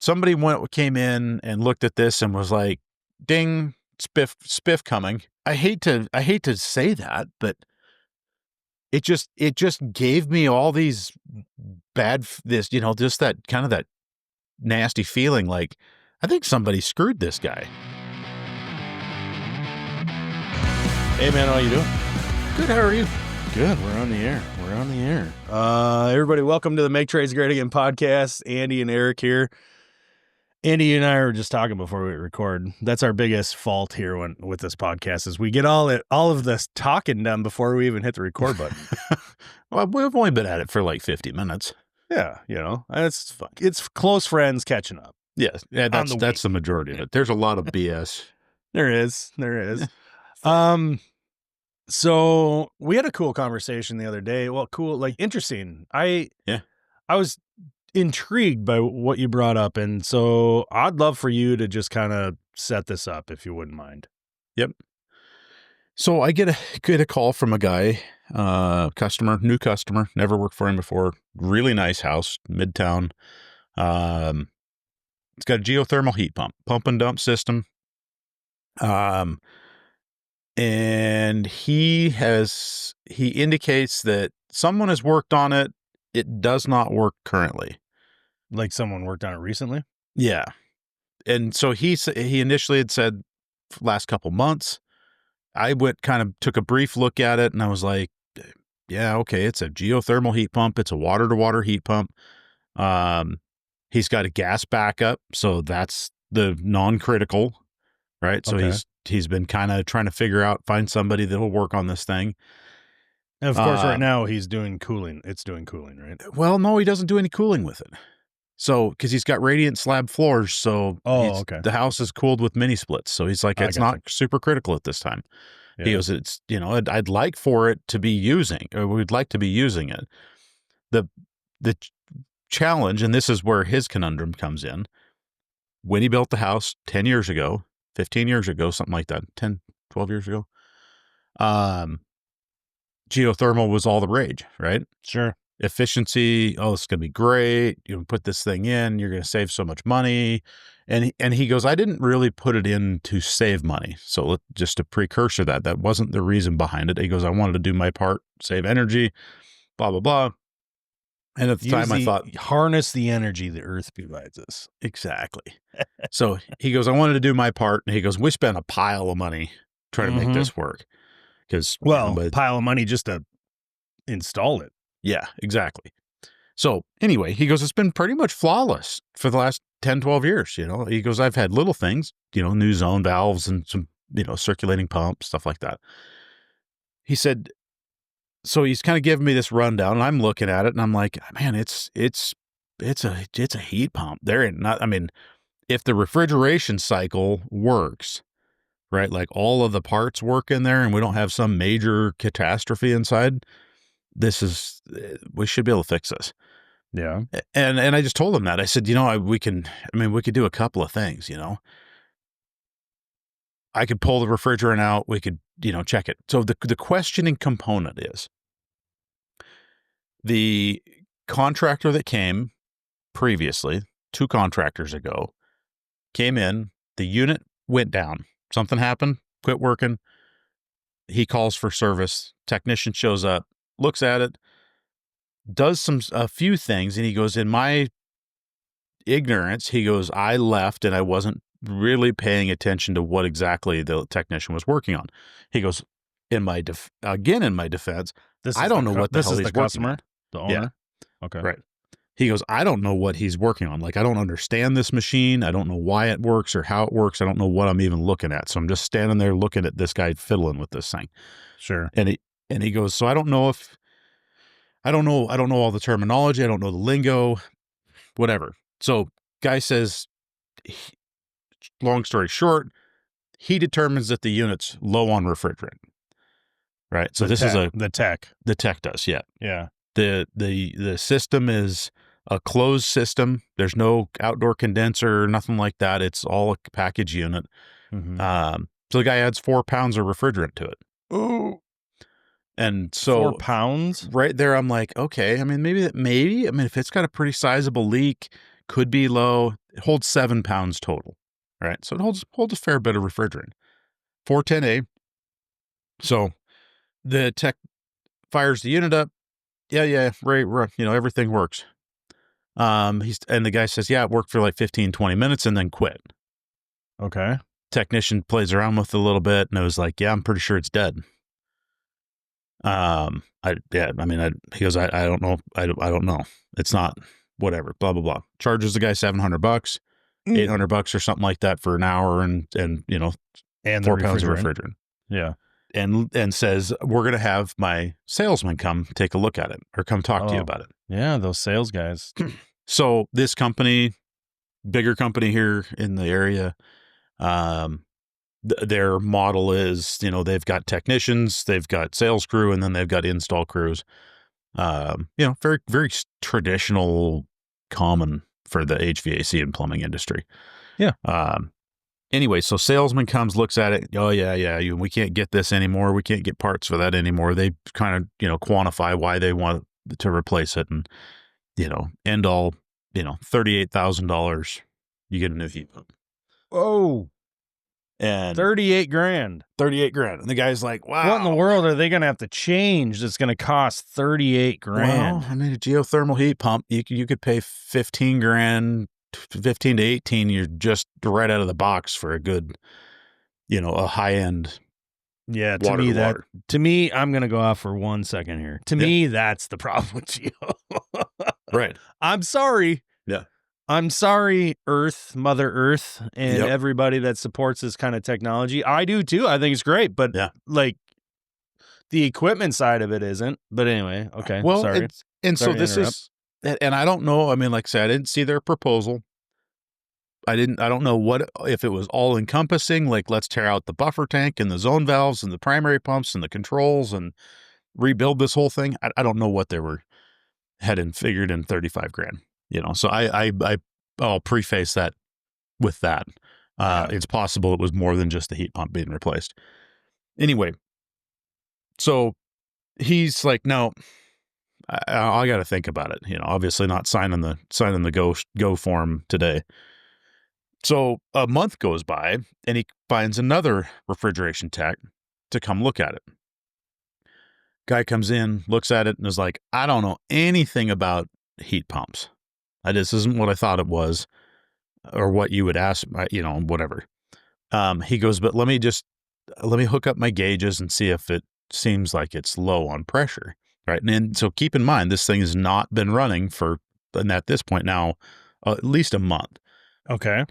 somebody came in and looked at this and was like, ding, spiff coming. I hate to say that, but it just gave me all these just that kind of that nasty feeling like, I think somebody screwed this guy. Hey man, how you doing? Good, how are you? Good, we're on the air. Everybody, welcome to the Make Trades Great Again podcast. Andy and Eric here. Andy and I were just talking before we record. That's our biggest fault here with this podcast is we get all of this talking done before we even hit the record button. Well, we've only been at it for like 50 minutes. Yeah, it's fun. It's close friends catching up. Yes, yeah, that's the majority of it. There's a lot of BS. There is. So we had a cool conversation the other day. Well, cool, like interesting. I was intrigued by what you brought up, and so I'd love for you to just kind of set this up if you wouldn't mind. Yep. So I get a call from a guy, new customer, never worked for him before. Really nice house, midtown. It's got a geothermal heat pump and dump system. And he indicates that someone has worked on it. It does not work currently. Like someone worked on it recently? Yeah. And so he initially had said last couple months. I took a brief look at it and I was like, yeah, okay. It's a geothermal heat pump. It's a water to water heat pump. He's got a gas backup. So that's the non-critical, right? So okay. He's been kind of trying to find somebody that'll work on this thing. And of course, right now he's doing cooling. It's doing cooling, right? Well, no, he doesn't do any cooling with it. So, because he's got radiant slab floors, so okay. The house is cooled with mini splits. So he's like, it's not super critical at this time. Yeah. He goes, it's I'd like for it to be we'd like to be using it. The challenge, and this is where his conundrum comes in. When he built the house 10 years ago, 15 years ago, something like that, 10, 12 years ago, geothermal was all the rage, right? Sure. Efficiency, it's going to be great. You put this thing in, you're going to save so much money. And he goes, I didn't really put it in to save money. So just a precursor that wasn't the reason behind it. He goes, I wanted to do my part, save energy, blah, blah, blah. And at the time I thought, harness the energy the earth provides us. Exactly. So he goes, I wanted to do my part. And he goes, we spent a pile of money trying to make this work. Pile of money just to install it. Yeah, exactly. So anyway, he goes, it's been pretty much flawless for the last 10, 12 years. He goes, I've had little things, new zone valves and some, circulating pumps, stuff like that. He said, so he's kind of giving me this rundown and I'm looking at it and I'm like, man, it's a heat pump. If the refrigeration cycle works, right? Like all of the parts work in there and we don't have some major catastrophe inside, we should be able to fix this. Yeah. And I just told him that. I said, we could do a couple of things, I could pull the refrigerant out. We could, check it. So the questioning component is the contractor that came previously, 2 contractors ago, came in, the unit went down. Something happened, quit working. He calls for service. Technician shows up, looks at it, does a few things. And he goes, in my ignorance, he goes, I left and I wasn't really paying attention to what exactly the technician was working on. He goes, in my defense, I don't know what the hell he's working on. The owner? Yeah. Okay. Right. He goes, I don't know what he's working on. Like, I don't understand this machine. I don't know why it works or how it works. I don't know what I'm even looking at. So I'm just standing there looking at this guy fiddling with this thing. Sure. And he goes, so I don't know all the terminology. I don't know the lingo, whatever. So guy says, long story short, he determines that the unit's low on refrigerant. Right. So the tech does. Yeah. Yeah. The system is a closed system. There's no outdoor condenser, nothing like that. It's all a package unit. Mm-hmm. So the guy adds 4 pounds of refrigerant to it. Oh, and so 4 pounds right there. I'm like, okay, maybe if it's got a pretty sizable leak, could be low. It holds 7 pounds total. All right. So it holds a fair bit of refrigerant. 410A. So the tech fires the unit up. Yeah, right, everything works. And the guy says, yeah, it worked for like 15, 20 minutes and then quit. Okay. Technician plays around with it a little bit and it was like, yeah, I'm pretty sure it's dead. He goes, I don't know. I don't know. It's not, whatever, blah, blah, blah. Charges the guy $700, $800 or something like that for an hour and 4 pounds of refrigerant. Yeah. And says, we're going to have my salesman come take a look at it or come talk to you about it. Yeah. Those sales guys. So this company, bigger company here in the area, their model is, they've got technicians, they've got sales crew, and then they've got install crews. Very, very traditional, common for the HVAC and plumbing industry. Yeah. Anyway, so salesman comes, looks at it. Oh yeah. We can't get this anymore. We can't get parts for that anymore. They kind of, quantify why they want to replace it, and end all, $38,000. You get a new heat pump. Oh. And $38,000. $38,000. And the guy's like, wow. What in the world are they going to have to change that's going to cost $38,000? Well, I mean, a geothermal heat pump, you could pay $15,000, 15 to 18. You're just right out of the box for a good, a high end. Yeah. To me, I'm going to go off for 1 second here. To me, that's the problem with Geo. Right. I'm sorry. Yeah. I'm sorry, Mother Earth, and everybody that supports this kind of technology. I do too. I think it's great, but like the equipment side of it isn't. But anyway, okay. Well, sorry. So this is, and I don't know. I mean, like I said, I didn't see their proposal. I don't know if it was all encompassing, like let's tear out the buffer tank and the zone valves and the primary pumps and the controls and rebuild this whole thing. I don't know what they were had figured in $35,000. So I'll preface that with that. It's possible it was more than just the heat pump being replaced. Anyway, so he's like, no, I got to think about it. Obviously not signing the go form today. So a month goes by and he finds another refrigeration tech to come look at it. Guy comes in, looks at it, and is like, I don't know anything about heat pumps. This isn't what I thought it was, or what you would ask, whatever. He goes, but let me hook up my gauges and see if it seems like it's low on pressure. Right. And so keep in mind, this thing has not been running and at this point now, at least a month. Okay.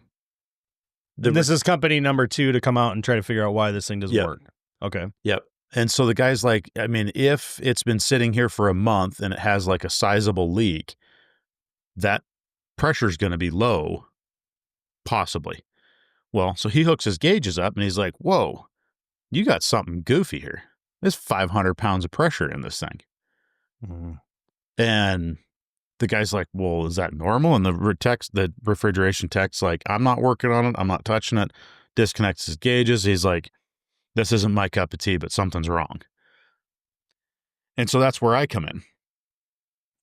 This is company number 2 to come out and try to figure out why this thing doesn't work. Okay. Yep. And so the guy's like, I mean, if it's been sitting here for a month and it has like a sizable leak, that pressure is going to be low, possibly. Well, so he hooks his gauges up and he's like, whoa, you got something goofy here. There's 500 pounds of pressure in this thing. Mm-hmm. And the guy's like, well, is that normal? And the refrigeration tech's like, I'm not working on it. I'm not touching it. Disconnects his gauges. He's like, this isn't my cup of tea, but something's wrong. And so that's where I come in.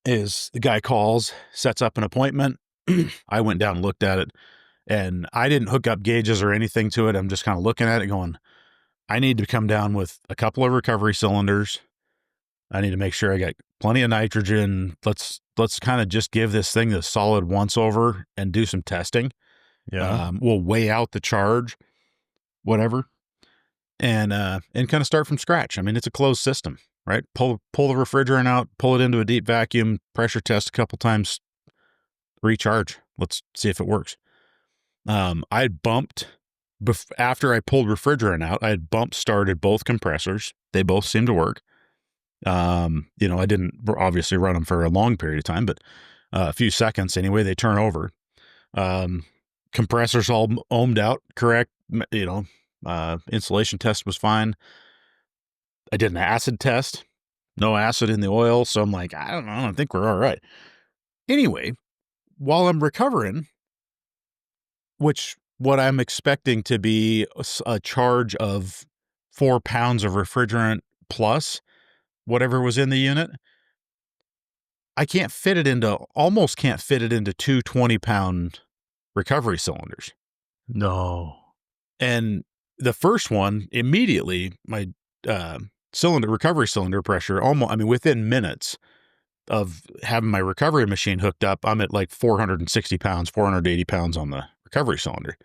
Is the guy calls, sets up an appointment. I went down and looked at it, and I didn't hook up gauges or anything to it. I'm just kind of looking at it going, I need to come down with a couple of recovery cylinders. I need to make sure I got plenty of nitrogen. Let's kind of just give this thing the solid once over and do some testing. Yeah. We'll weigh out the charge, whatever, and kind of start from scratch. I mean, it's a closed system, right? Pull the refrigerant out, pull it into a deep vacuum, pressure test a couple times, recharge. Let's see if it works. I had bumped after I pulled refrigerant out. I had started both compressors. They both seemed to work. I didn't obviously run them for a long period of time, but a few seconds anyway. They turn over. Compressors all ohmed out, correct. Insulation test was fine. I did an acid test, no acid in the oil. So I'm like, I don't know. I think we're all right. Anyway, while I'm recovering, what I'm expecting to be a charge of 4 pounds of refrigerant plus whatever was in the unit, I almost can't fit it into two 20-pound recovery cylinders. No. And the first one, immediately, my recovery cylinder pressure, within minutes of having my recovery machine hooked up, I'm at like 460 pounds, 480 pounds on the recovery cylinder.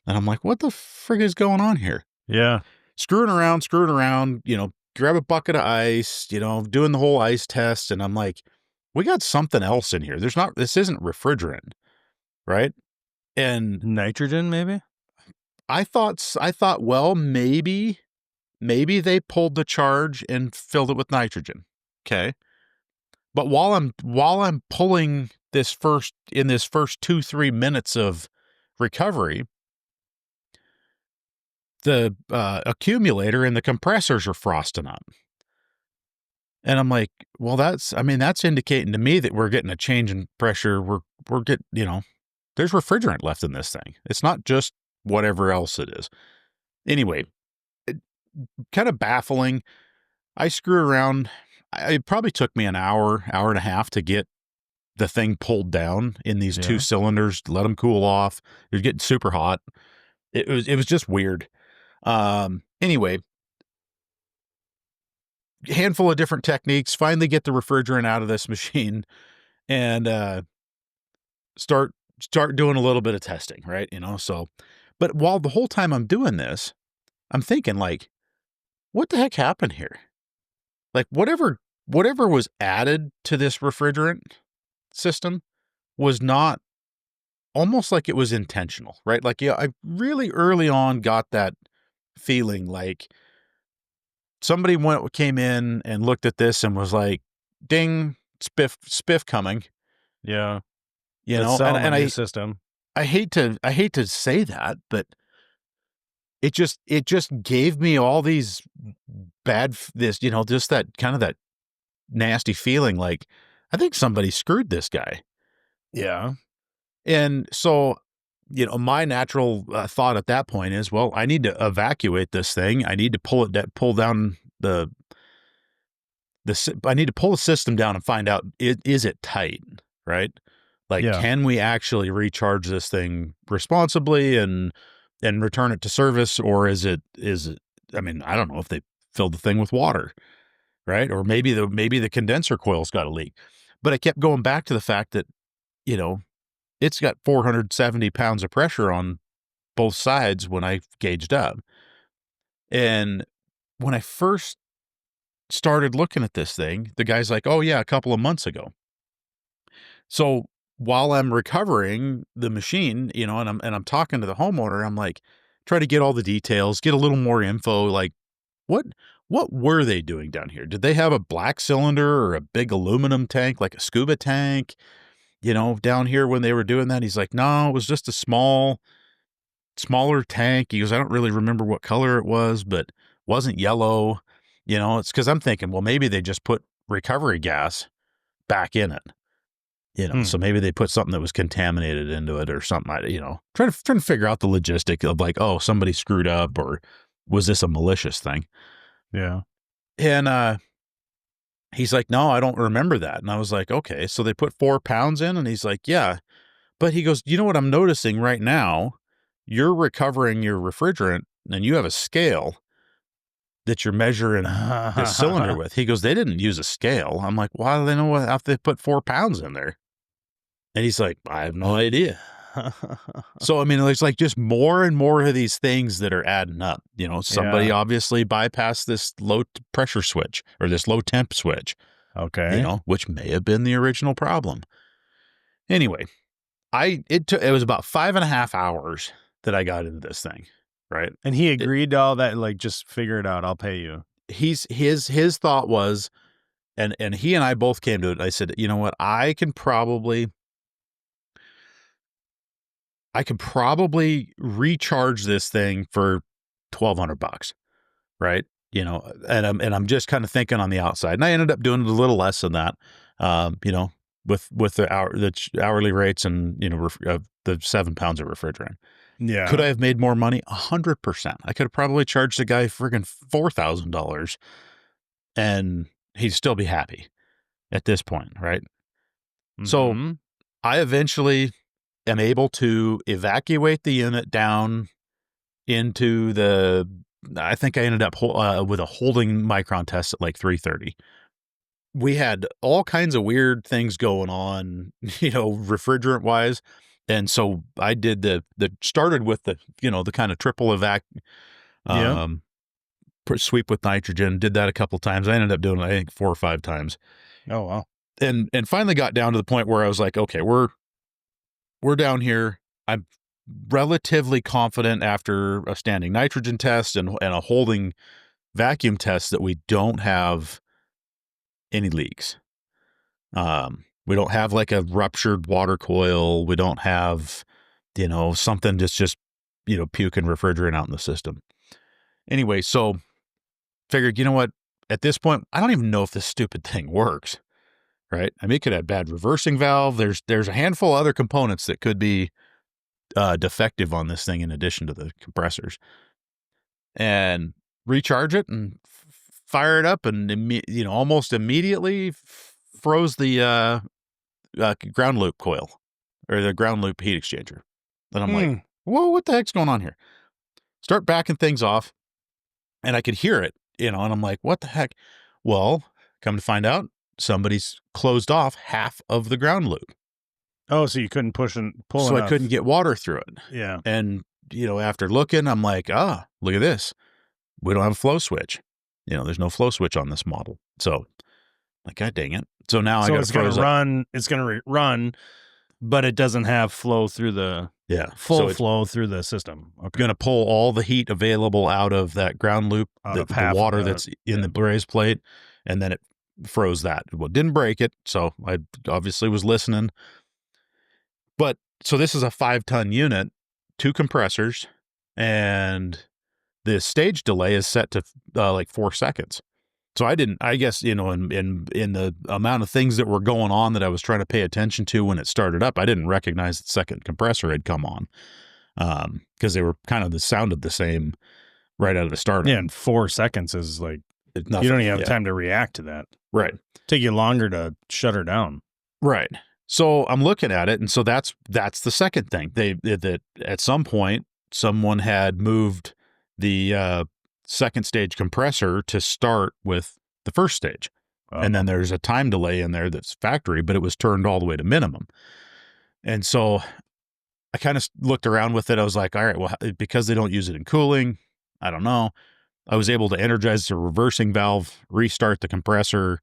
And I'm like, what the frig is going on here? Yeah. Screwing around, grab a bucket of ice, doing the whole ice test. And I'm like, we got something else in here. This isn't refrigerant, right? And nitrogen, maybe? I thought, well, maybe they pulled the charge and filled it with nitrogen. Okay. But while I'm pulling this first 2-3 minutes of recovery, the accumulator and the compressors are frosting up. And I'm like, well, that's indicating to me that we're getting a change in pressure. We're getting, there's refrigerant left in this thing. It's not just whatever else it is. Anyway, kind of baffling. I screw around. It probably took me an hour and a half to get the thing pulled down in these two cylinders, let them cool off. It was getting super hot. It was just weird. Anyway, handful of different techniques, finally get the refrigerant out of this machine and start doing a little bit of testing, right? So, but while the whole time I'm doing this, I'm thinking like, what the heck happened here? Like whatever was added to this refrigerant system was not, almost like it was intentional, right? Like, I really early on got that feeling like somebody came in and looked at this and was like, ding, spiff coming. Yeah. And I system. I hate to say that, but it just gave me all these just that kind of that nasty feeling like, I think somebody screwed this guy. Yeah. And so, my natural thought at that point is, well, I need to evacuate this thing. I need to pull down I need to pull the system down and find out, is it tight, right? Like, can we actually recharge this thing responsibly and return it to service? Or is it, I don't know if they filled the thing with water, right? Or maybe the condenser coil's got a leak. But I kept going back to the fact that, it's got 470 pounds of pressure on both sides when I gauged up. And when I first started looking at this thing, the guy's like, oh yeah, a couple of months ago. So while I'm recovering the machine, and I'm talking to the homeowner, I'm like, try to get all the details, get a little more info. Like, what were they doing down here? Did they have a black cylinder or a big aluminum tank, like a scuba tank, down here when they were doing that? He's like, no, it was just a smaller tank. He goes, I don't really remember what color it was, but wasn't yellow. It's because I'm thinking, well, maybe they just put recovery gas back in it. So maybe they put something that was contaminated into it or something. Trying to figure out the logistic of like, oh, somebody screwed up, or was this a malicious thing? Yeah. And he's like, no, I don't remember that. And I was like, okay, so they put 4 pounds in? And he's like, yeah. But he goes, you know what I'm noticing right now? You're recovering your refrigerant and you have a scale that you're measuring the cylinder with. He goes, they didn't use a scale. I'm like, why do they know if they put 4 pounds in there? And he's like, I have no idea. So, there's like just more and more of these things that are adding up. Somebody obviously bypassed this low pressure switch or this low temp switch. Okay. Which may have been the original problem. Anyway, it was about 5.5 hours that I got into this thing. Right. And he agreed to all that, like, just figure it out. I'll pay you. His thought was, and he and I both came to it. I said, you know what? I could probably recharge this thing for $1,200, right? And I'm just kind of thinking on the outside, and I ended up doing a little less than that, with the hourly rates and the 7 pounds of refrigerant. Yeah. Could I have made more money? 100%. I could have probably charged the guy friggin' $4,000, and he'd still be happy at this point, right? So Mm-hmm. I eventually am able to evacuate the unit down into I think I ended up with a holding micron test at like 330. We had all kinds of weird things going on, refrigerant wise. And so I did started with the kind of triple evac, Yeah. um, sweep with nitrogen, did that a couple times. I ended up doing it, I think 4 or 5 times. Oh, wow. And finally got down to the point where I was like, okay, we're down here. I'm relatively confident after a standing nitrogen test and a holding vacuum test that we don't have any leaks. We don't have like a ruptured water coil. We don't have, something just puking refrigerant out in the system. Anyway, so figured, you know what? At this point, I don't even know if this stupid thing works, right? I mean, it could have bad reversing valve. There's a handful of other components that could be defective on this thing in addition to the compressors. And recharge it and fire it up, and almost immediately froze the ground loop coil or the ground loop heat exchanger. And I'm like, whoa, what the heck's going on here? Start backing things off, and I could hear it, and I'm like, what the heck? Well, come to find out, somebody's closed off half of the ground loop. Oh, so you couldn't pull so enough. I couldn't get water through it. Yeah. And, after looking, I'm like, look at this. We don't have a flow switch. There's no flow switch on this model. So, like, God dang it. So now I got it's going to run. It's going to run, but it doesn't have flow through the full flow through the system. Okay. Going to pull all the heat available out of that ground loop, the water that's in the raise plate, and then it froze that. Well, didn't break it, so I obviously was listening. But so this is a 5-ton unit, 2 compressors, and the stage delay is set to like 4 seconds. So I guess, in the amount of things that were going on that I was trying to pay attention to when it started up, I didn't recognize the second compressor had come on, because they were sounded the same right out of the start. Yeah, and 4 seconds is like, nothing. You don't even have time to react to that. Right. Take you longer to shut her down. Right. So I'm looking at it, and so that's the second thing. That at some point someone had moved the second stage compressor to start with the first stage. And then there's a time delay in there that's factory, but it was turned all the way to minimum. And so I kind of looked around with it. I was like, all right, well, because they don't use it in cooling, I don't know. I was able to energize the reversing valve, restart the compressor,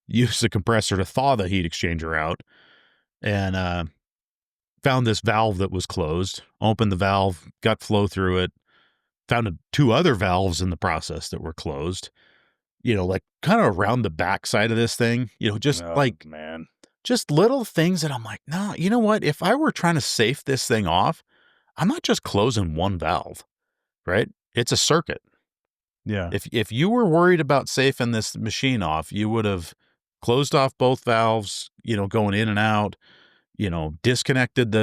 use the compressor to thaw the heat exchanger out, and found this valve that was closed, opened the valve, got flow through it, found 2 other valves in the process that were closed, like kind of around the back side of this thing, just just little things that I'm like, no, you know what? If I were trying to safe this thing off, I'm not just closing one valve, right? It's a circuit. Yeah. If you were worried about safing this machine off, you would have closed off both valves, going in and out, disconnected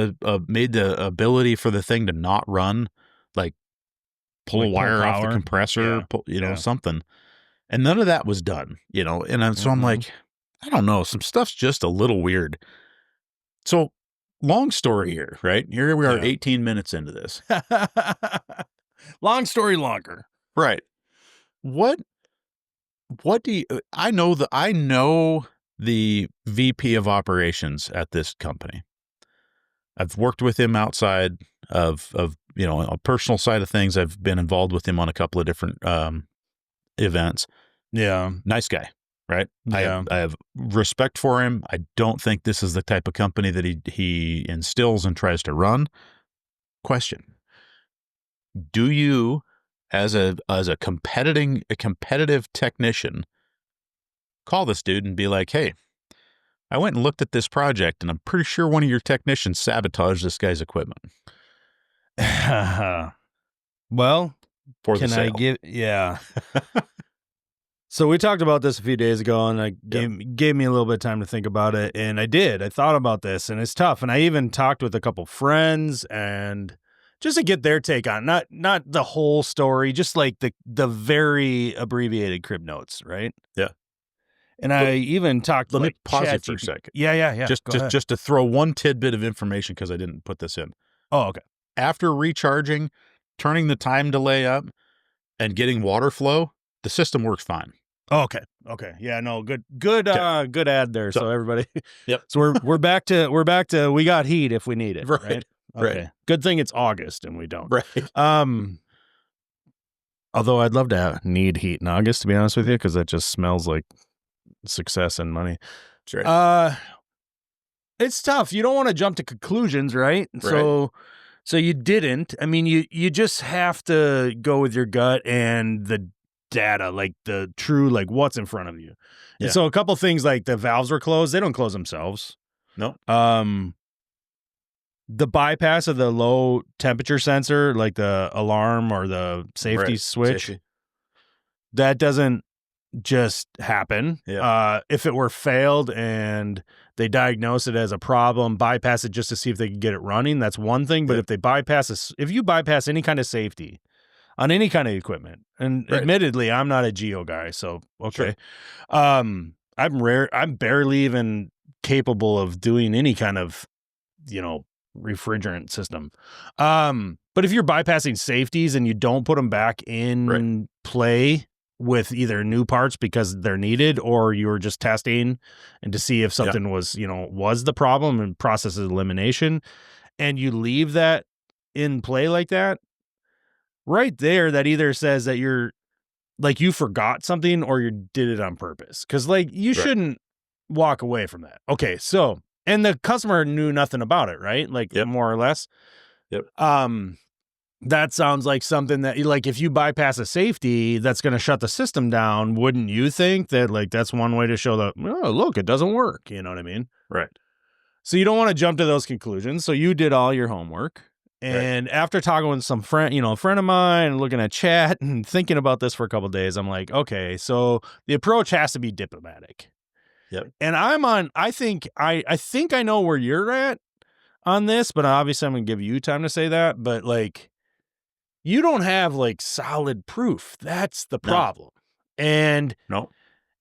made the ability for the thing to not run, like pull a wire off the compressor, something. And none of that was done, and so I'm like, I don't know, some stuff's just a little weird. So long story here, right? Here we are 18 minutes into this. Long story longer. Right. What do you, I know the VP of operations at this company. I've worked with him outside of a personal side of things. I've been involved with him on a couple of different events. Yeah. Nice guy, right? Yeah. I have respect for him. I don't think this is the type of company that he instills and tries to run. Question. Do you, as a competitive technician, call this dude and be like, hey, I went and looked at this project, and I'm pretty sure one of your technicians sabotaged this guy's equipment. Well, for the sale. Yeah. So we talked about this a few days ago, and I gave me a little bit of time to think about it, and I did. I thought about this, and it's tough. And I even talked with a couple friends, and just to get their take on not the whole story, just like the very abbreviated crib notes, right? Yeah. And I even talked. Let me like pause Chat it for a GP. second. Yeah. Just to throw one tidbit of information because I didn't put this in. Oh, okay. After recharging, turning the time delay up, and getting water flow, the system works fine. Oh, okay. Yeah, no, good ad there. So everybody. Yep. So we're back to we got heat if we need it. Right. Okay. Right. Good thing it's August and we don't. Right. Although I'd love to need heat in August, to be honest with you, because that just smells like success and money. That's right. It's tough. You don't want to jump to conclusions, right? So you didn't. I mean, you just have to go with your gut and the data, like the true, like what's in front of you. Yeah. And so a couple things like the valves were closed. They don't close themselves. No. The bypass of the low temperature sensor, like the alarm or the safety switch, that doesn't just happen. Yeah. If it were failed and they diagnose it as a problem, bypass it just to see if they can get it running, that's one thing. But if you bypass any kind of safety on any kind of equipment, and admittedly, I'm not a geo guy, so okay. Sure. I'm barely even capable of doing any kind of, refrigerant system. But if you're bypassing safeties and you don't put them back in play with either new parts because they're needed, or you're just testing and to see if something was the problem and process elimination, and you leave that in play like that, right there, that either says that you're like you forgot something or you did it on purpose. Because like you shouldn't walk away from that. Okay, so and the customer knew nothing about it, right? Like more or less. Yep. That sounds like something that, like, if you bypass a safety that's going to shut the system down, wouldn't you think that, like, that's one way to show that, oh, look, it doesn't work. You know what I mean? Right. So you don't want to jump to those conclusions. So you did all your homework. And after talking with some friend, a friend of mine, looking at chat and thinking about this for a couple of days, I'm like, okay, so the approach has to be diplomatic. Yep. And I think I know where you're at on this, but obviously I'm going to give you time to say that. But like, you don't have like solid proof. That's the problem. And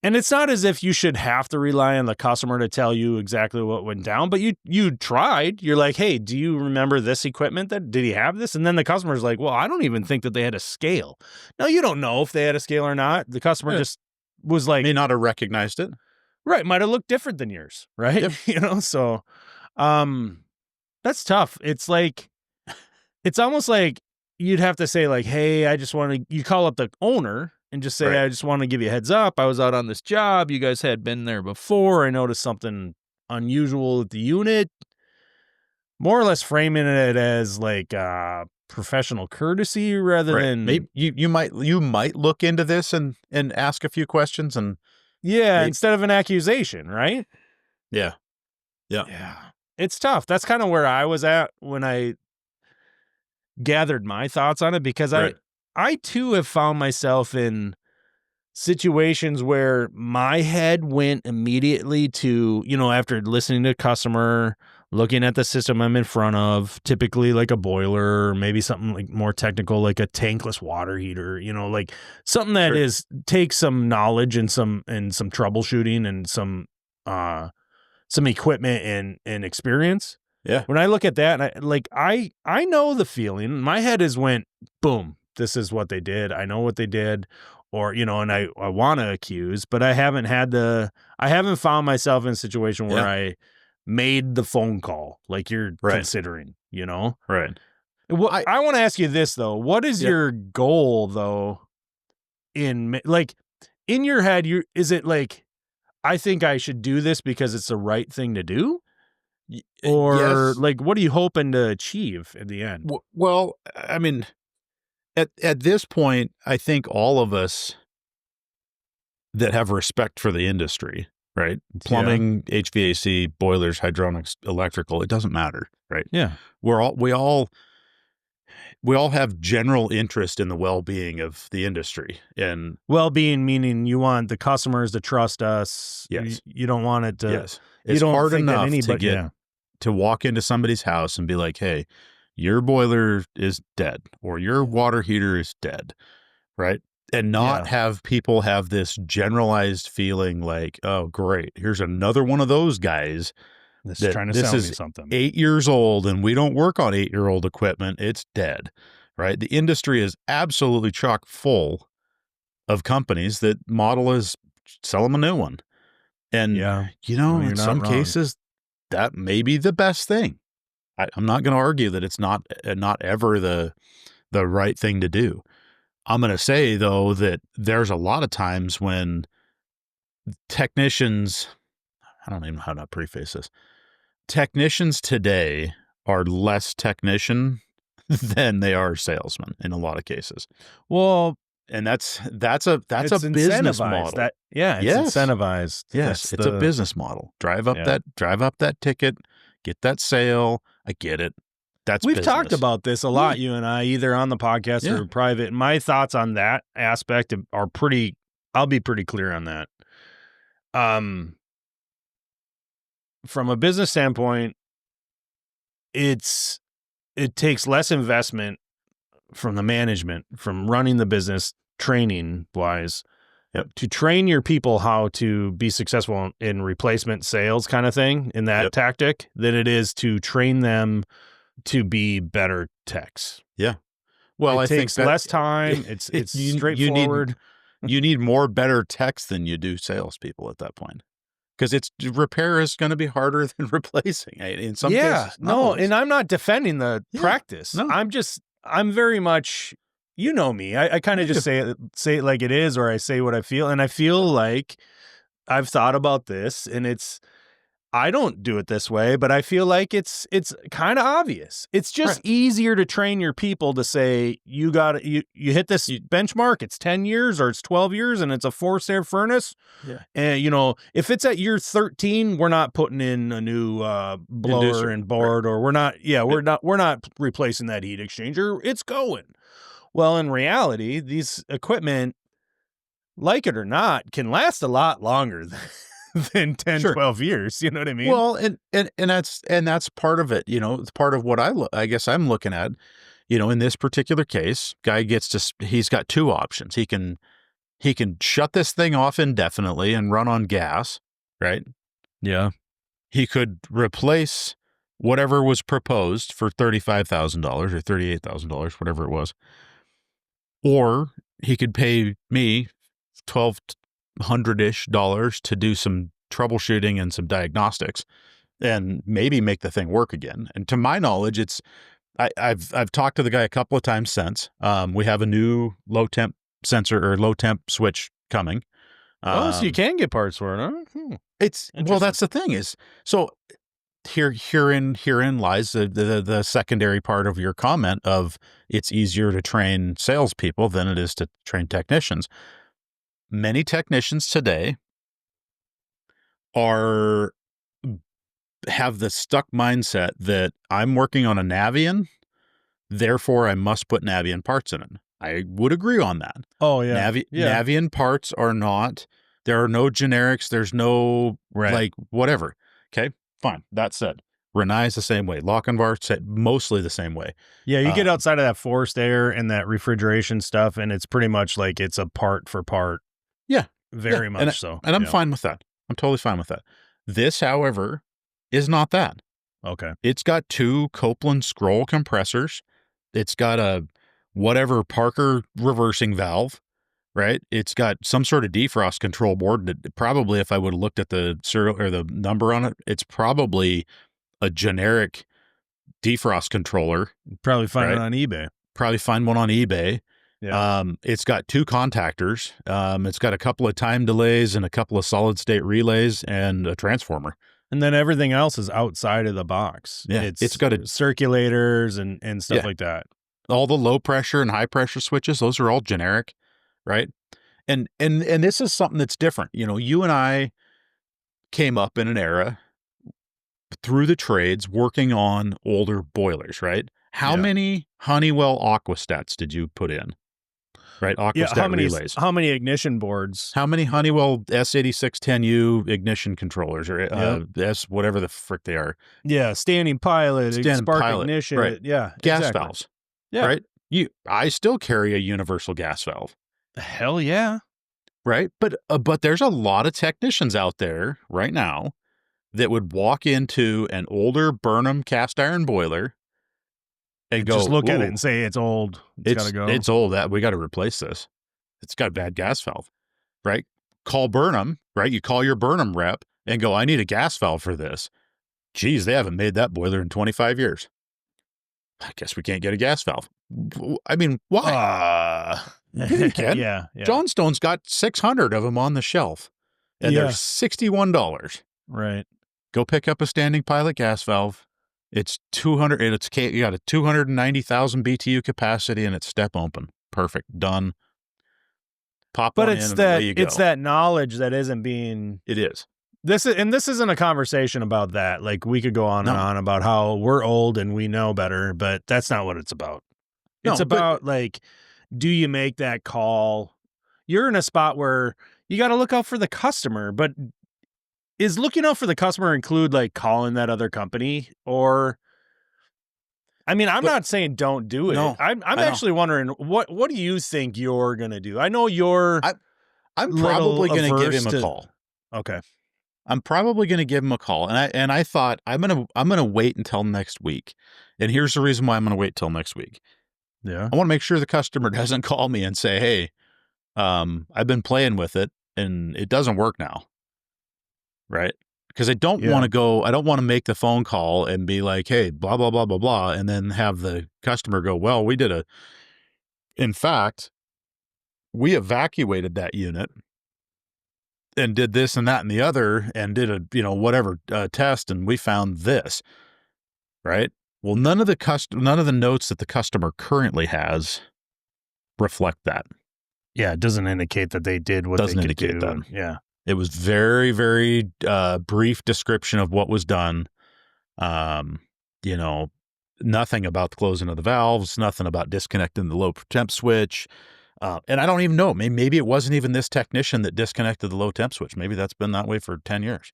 it's not as if you should have to rely on the customer to tell you exactly what went down, but you tried. You're like, hey, do you remember this equipment? Did he have this? And then the customer's like, well, I don't even think that they had a scale. No, you don't know if they had a scale or not. The customer just was like, may not have recognized it. Right. Might have looked different than yours. Right. Yep. So, that's tough. It's like, it's almost like you'd have to say like, hey, you call up the owner and just say, I just want to give you a heads up. I was out on this job. You guys had been there before. I noticed something unusual at the unit. More or less framing it as like professional courtesy rather than maybe you might look into this and ask a few questions and instead of an accusation, right? Yeah. It's tough. That's kind of where I was at when I gathered my thoughts on it, because I too have found myself in situations where my head went immediately to, after listening to a customer, looking at the system I'm in front of, typically like a boiler, or maybe something like more technical, like a tankless water heater, like something that takes some knowledge and some troubleshooting and some equipment and experience. Yeah. When I look at that, I know the feeling. My head has went, boom, this is what they did. I know what they did. Or, and I want to accuse, but I haven't found myself in a situation where I made the phone call like you're considering, Right. Well, I want to ask you this though. What is your goal though? In your head, is it like, I think I should do this because it's the right thing to do? Or like, what are you hoping to achieve in the end? Well, I mean, at this point, I think all of us that have respect for the industry, right? Plumbing, HVAC, boilers, hydronics, electrical, it doesn't matter, right? Yeah. We all have general interest in the well-being of the industry. And well-being meaning you want the customers to trust us. Yes. You don't want it to. Yes. It's hard enough to walk into somebody's house and be like, hey, your boiler is dead or your water heater is dead, right? and not have people have this generalized feeling like, oh, great, here's another one of those guys that's trying to sell me something. 8 years old and we don't work on 8-year-old equipment. It's dead, right? The industry is absolutely chock full of companies that model is sell them a new one. And, in some cases, that may be the best thing. I'm not going to argue that it's not ever the right thing to do. I'm going to say, though, that there's a lot of times when technicians, I don't even know how to preface this, technicians today are less technician than they are salesmen in a lot of cases. Well, and that's a business model. It's incentivized. Yes, it's a business model. Drive up that ticket, get that sale. I get it. We've talked about this a lot, you and I, either on the podcast or private. And my thoughts on that aspect are I'll be pretty clear on that. From a business standpoint, it takes less investment from the management, from running the business, training wise, to train your people how to be successful in replacement sales kind of thing, in that tactic, than it is to train them to be better techs. Yeah. Well, it takes less time. It's straightforward. You need more better techs than you do salespeople at that point, because repair is going to be harder than replacing in some cases. No, and I'm not defending the practice. No. I'm very much, you know me. I kind of just say it like it is, or I say what I feel, and I feel like I've thought about this, and I don't do it this way, but I feel like it's kind of obvious. It's just easier to train your people to say, you hit this benchmark, it's 10 years or it's 12 years and it's a forced air furnace. Yeah. And if it's at year 13, we're not putting in a new blower and board, or we're not replacing that heat exchanger. It's going. Well, in reality, these equipment, like it or not, can last a lot longer than 10, 12 years. You know what I mean? Well, and that's part of it. It's part of what I guess I'm looking at. In this particular case, guy he's got two options. He can shut this thing off indefinitely and run on gas, right? Yeah. He could replace whatever was proposed for $35,000 or $38,000, whatever it was. Or he could pay me $1,200-ish to do some troubleshooting and some diagnostics and maybe make the thing work again. And to my knowledge, I've talked to the guy a couple of times since. We have a new low temp sensor or low temp switch coming. So you can get parts for it, huh? That's the thing is, so herein lies the secondary part of your comment of it's easier to train salespeople than it is to train technicians. Many technicians today have the stuck mindset that I'm working on a Navion, therefore I must put Navion parts in it. I would agree on that. Oh, yeah. Navion parts are not, there are no generics, there's no, whatever. Okay, fine. That said, Renai is the same way. Lochinvar, mostly the same way. Yeah, you get outside of that forced air and that refrigeration stuff, and it's pretty much like it's a part for part. Yeah. Very much so. And I'm fine with that. I'm totally fine with that. This, however, is not that. Okay. It's got two Copeland scroll compressors. It's got a whatever Parker reversing valve, right? It's got some sort of defrost control board that probably, if I would have looked at the serial or the number on it, it's probably a generic defrost controller. Probably find it on eBay. Probably find one on eBay. Yeah. It's got two contactors. It's got a couple of time delays and a couple of solid state relays and a transformer. And then everything else is outside of the box. Yeah. It's got circulators and stuff like that. All the low pressure and high pressure switches, those are all generic, right? And this is something that's different. You and I came up in an era through the trades working on older boilers, right? How many Honeywell Aquastats did you put in? Right, Aquastat relays. How many ignition boards? How many Honeywell S8610U ignition controllers or whatever the frick they are? Yeah, standing pilot, spark ignition. Right. Yeah, gas valves. Yeah, right. I still carry a universal gas valve. Hell yeah. right? But there's a lot of technicians out there right now that would walk into an older Burnham cast iron boiler and go, just look at it "Ooh, and say it's old. It's got to go. it's old. That we got to replace this. It's got a bad gas valve." Right? Call Burnham, right? You call your Burnham rep and go, "I need a gas valve for this." Geez, they haven't made that boiler in 25 years. I guess we can't get a gas valve. I mean, why? You can. Yeah. Johnstone's got 600 of them on the shelf, and they're $61. Right. Go pick up a standing pilot gas valve. It's 200, and you got a 290,000 BTU capacity, and it's step open. Perfect. Done. Pop But one it's in and that away you go. it's that knowledge that isn't being. It is. This isn't a conversation about that. Like, we could go on and on about how we're old and we know better, but that's not what it's about. It's about, like, do you make that call? You're in a spot where you got to look out for the customer, but is looking out for the customer include, like, calling that other company? Or, I mean, I'm not saying don't do it. No, I'm actually wondering, what do you think you're going to do? I know you're I'm probably going to give him a call. Okay. I'm probably going to give him a call. And I thought I'm going to wait until next week. And here's the reason why I'm going to wait till next week. Yeah. I want to make sure the customer doesn't call me and say, "Hey, I've been playing with it and it doesn't work now." Right? Because I don't want to make the phone call and be like, "Hey, blah, blah, blah, blah, blah." And then have the customer go, "Well, in fact, we evacuated that unit and did this and that and the other and did a, whatever test. And we found this." Right? Well, none of the notes that the customer currently has reflect that. Yeah. It doesn't indicate that they did what they could do. That. Yeah. It was very, very brief description of what was done. Nothing about the closing of the valves, nothing about disconnecting the low temp switch. And I don't even know. Maybe it wasn't even this technician that disconnected the low temp switch. Maybe that's been that way for 10 years.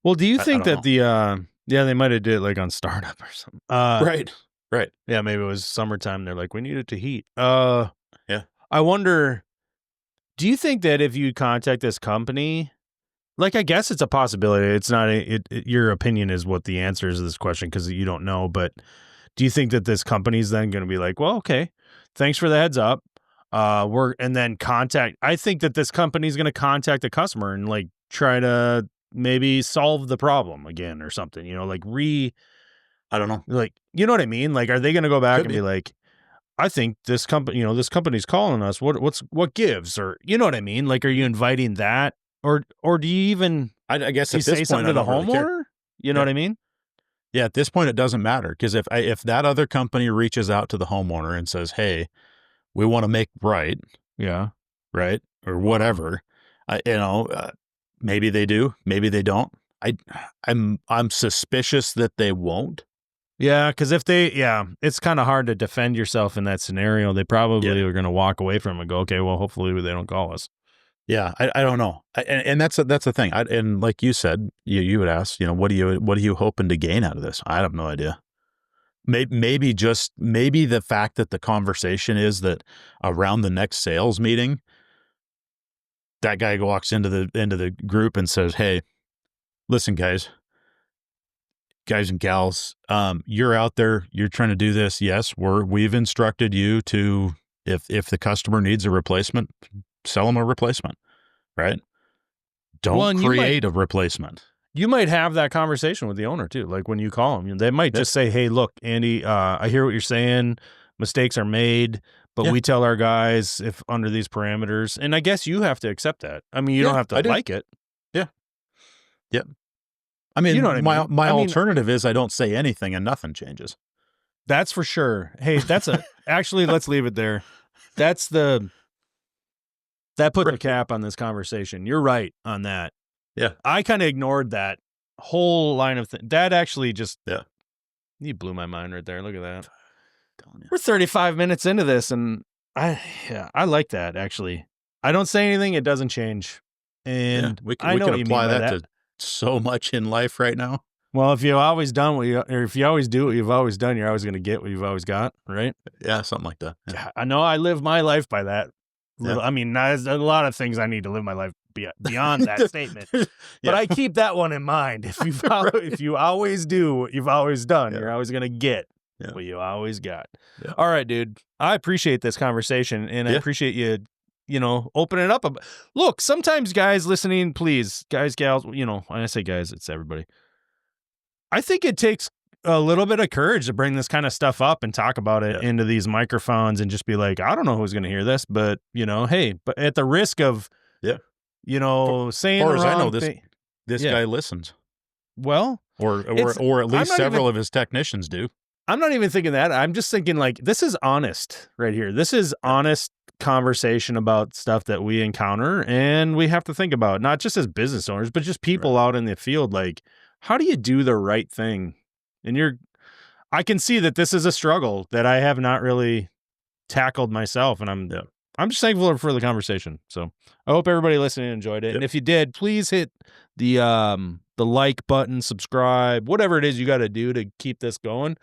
Well, do you think that they might have did it like on startup or something? Right. Yeah, maybe it was summertime. They're like, we need it to heat. Yeah. I wonder, do you think that if you contact this company, like, I guess it's a possibility. It's not your opinion is what the answer is to this question because you don't know. But do you think that this company's then going to be like, well, okay, thanks for the heads up. And then I think that this company's going to contact the customer and, like, try to maybe solve the problem again or something, like I don't know. Like, you know what I mean? Like, are they going to go back and be like, I think this company, this company's calling us. What gives? Or, you know what I mean? Like, are you inviting that? Or do you even, I guess you at this say something point, to the homeowner? You know what I mean? Yeah. At this point, it doesn't matter. Because if that other company reaches out to the homeowner and says, "Hey, we want to make right." Yeah. Right. Or whatever, maybe they do, maybe they don't. I'm suspicious that they won't. Yeah, because it's kind of hard to defend yourself in that scenario. They probably are going to walk away from it and go, okay, well, hopefully they don't call us. Yeah, I don't know, and that's the thing. And like you said, you would ask, what are you hoping to gain out of this? I have no idea. Maybe the fact that the conversation is that around the next sales meeting, that guy walks into the group and says, "Hey, listen, guys and gals, you're out there, you're trying to do this. Yes, we've instructed you to, if the customer needs a replacement, sell them a replacement, right? Don't create a replacement." You might have that conversation with the owner too. Like, when you call them, they might just say, "Hey, look, Andy, I hear what you're saying. Mistakes are made, but we tell our guys if under these parameters." And I guess you have to accept that. I mean, you don't have to like it. Yeah. Yep. I mean, you know what I mean? My alternative is I don't say anything and nothing changes. That's for sure. Hey, actually, let's leave it there. That put the cap on this conversation. You're right on that. Yeah. I kind of ignored that whole line of things. That actually just, you blew my mind right there. Look at that. We're 35 minutes into this, and I like that, actually. I don't say anything. It doesn't change. And we can apply that to so much in life right now. Well, if you've always done if you always do what you've always done, you're always going to get what you've always got, right? Yeah, something like that. Yeah. I know I live my life by that. I mean, there's a lot of things I need to live my life beyond that statement. But I keep that one in mind. If you follow, if you always do what you've always done, you're always going to get what you always got. Yeah. All right, dude. I appreciate this conversation, and I appreciate you know, opening it up. Look, sometimes guys listening, please, guys, gals, you know, when I say guys, it's everybody. I think it takes a little bit of courage to bring this kind of stuff up and talk about it into these microphones and just be like, I don't know who's going to hear this, but you know, hey, but at the risk of, you know, saying the wrong thing. This guy listens. Well, or at least several of his technicians do. I'm not even thinking that. I'm just thinking like, this is honest right here. This is honest conversation about stuff that we encounter and we have to think about, not just as business owners, but just people out in the field. Like, how do you do the right thing? And I can see that this is a struggle that I have not really tackled myself. And I'm just thankful for the conversation. So I hope everybody listening enjoyed it. And if you did, please hit the like button, subscribe, whatever it is you got to do to keep this going.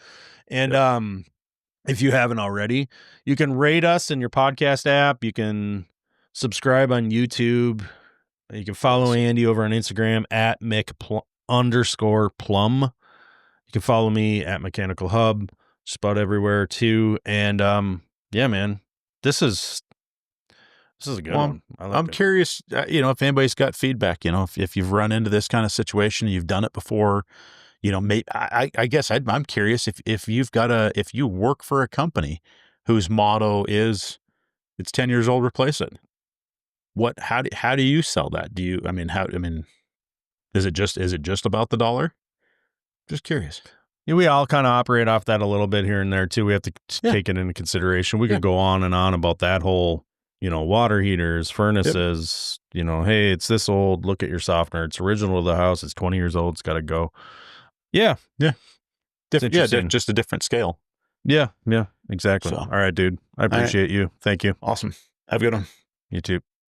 And if you haven't already, you can rate us in your podcast app. You can subscribe on YouTube. You can follow Andy over on Instagram at Mick_Plum. You can follow me at Mechanical Hub, just about everywhere too. And yeah, man, this is a good one. I'm curious, you know, if anybody's got feedback, you know, if you've run into this kind of situation, you've done it before, you know, maybe I guess I'm curious if you work for a company whose motto is it's 10 years old, replace it. How do you sell that? Is it just about the dollar? Just curious. Yeah, we all kind of operate off that a little bit here and there too. We have to take it into consideration. We could go on and on about that whole, you know, water heaters, furnaces, you know, hey, it's this old, look at your softener. It's original to the house. It's 20 years old. It's got to go. Yeah. Yeah. Just a different scale. Yeah. Yeah, exactly. So, all right, dude. I appreciate you. Thank you. Awesome. Have a good one. You too.